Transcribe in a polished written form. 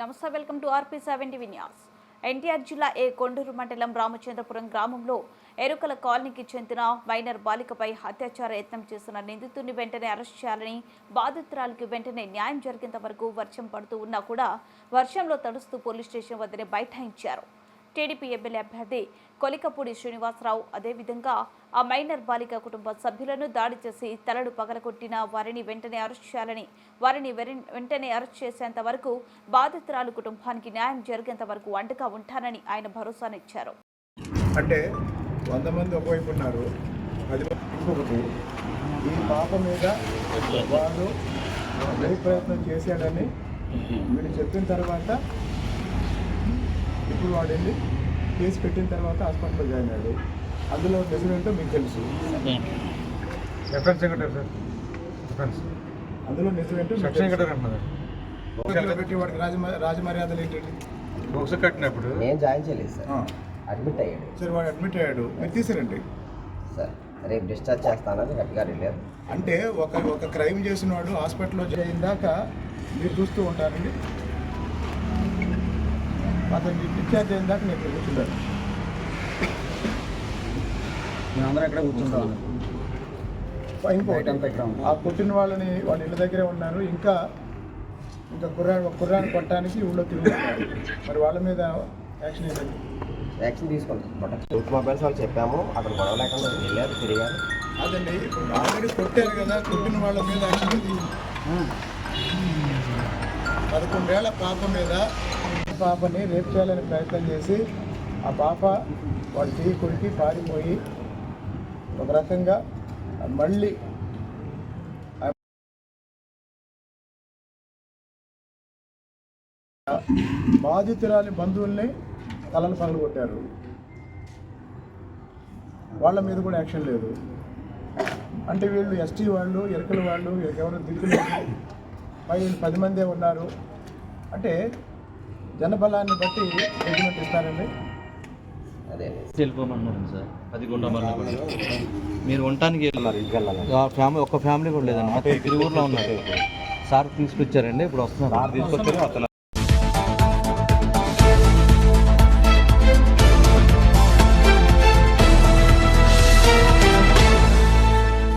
నమస్తే, welcome to RP7 TV news. NTR జిల్లా కొండూరు మండలం రామచంద్రపురం గ్రామంలో ఎరుకల కాలనీకి చెందిన మైనర్ బాలికపై అత్యాచార యత్నం చేసిన నిందితుడిని వెంటనే అరెస్ట్ చేయాలని, బాధితురాలికి వెంటనే న్యాయం జరిగేంత వరకు వర్షం పడుతూ ఉన్నా కూడా వర్షంలో తడుస్తూ పోలీస్ స్టేషన్ వద్దనే బైఠాయించారు. టీడీపీ ఎమ్మెల్యే అభ్యర్థి కొలికపూడి శ్రీనివాసరావు అదేవిధంగా ఆ మైనర్ బాలిక కుటుంబ సభ్యులను దాడి చేసి తలలు పగలగొట్టిన వారిని వెంటనే అరెస్ట్ చేయాలని, వారిని వెంటనే అరెస్ట్ చేసేంత వరకు బాధితురాలు కుటుంబానికి న్యాయం జరిగేంత వరకు అండగా ఉంటానని ఆయన భరోసానిచ్చారు. అంటే 100 మంది ఒకవైపు ఉన్నారు, 10 మంది ఇంకొకటి. ఈ పాప మీద వాడు ప్రయత్నం చేశాడని వీళ్ళు చెప్పిన తర్వాత ఇప్పుడు వాడు వెళ్ళి కేసు పెట్టిన తర్వాత హాస్పిటల్లో జాయిన్ అయ్యాడు. అందులో నిజమేంటో మీకు తెలుసు. డిఫెన్స్ సెక్రటరీ సార్, డిఫెన్స్ అందులో నిజమేంటో సెక్షన్ సెక్రటరీ అంటున్నారు. పెట్టి వాడికి రాజమర్యాదలు ఏంటండి? బొక్స్ కట్టినప్పుడు నేను జాయిన్ చేయలేదు సార్, అడ్మిట్ అయ్యాడు. సరే, వాడు అడ్మిట్ అయ్యాడు, మీరు తీసారండి సార్. రేపు డిశ్చార్జ్ చేస్తానని గట్టిగా వెళ్ళారు. అంటే ఒక క్రైమ్ చేసిన వాడు హాస్పిటల్లో జాయిన్ దాకా మీరు చూస్తూ ఉంటారండి. అతనికి డిశ్చార్జ్ అయిన దాకా నేను కూర్చుంటాను. మేమందరం ఎక్కడ కూర్చుంటాం. ఇంకోటి, ఆ కొట్టిన వాళ్ళ ఇళ్ళ దగ్గరే ఉన్నారు. ఇంకా కుర్రాన్ని కొట్టడానికి ఊళ్ళో తిరుగుతున్నారు. మరి వాళ్ళ మీద యాక్షన్ ఏంటండి? యాక్షన్ తీసుకుంటాం. రూట్ మొబైల్స్ వాళ్ళు చెప్పాము, అక్కడ గొడవ లేకుండా వెళ్ళారు, తిరిగారు. అదండి, ఇప్పుడు ఆల్రెడీ కొట్టారు కదా, కొట్టిన వాళ్ళ మీద యాక్షన్ ఏంటి? 11 ఏళ్ల పాప మీద పాపని రేప్ చేయాలని ప్రయత్నం చేసి ఆ పాప వాళ్ళ చెయ్యి కొరికి పారిపోయి ఒక రకంగా మళ్ళీ బాధితురాలి బంధువుల్ని తలలు పగలు కొట్టారు. వాళ్ళ మీద కూడా యాక్షన్ లేదు. అంటే వీళ్ళు ఎస్టీ వాళ్ళు, ఎరకల వాళ్ళు, ఎవరు దిక్కులు వీళ్ళు 10 మందే ఉన్నారు. అంటే జనబలాన్ని బట్టి జడ్జిమెంట్ ఇస్తారండి. అదే వెళ్ళిపోమన్నారు సార్. 10 గుంటలు మీరు ఉండటానికి ఇంటికి ఒక ఫ్యామిలీ కూడా లేదండి, మొత్తం 3 ఊర్లో ఉన్నారు. సార్ తీసుకొచ్చారండి, ఇప్పుడు వస్తున్నారు.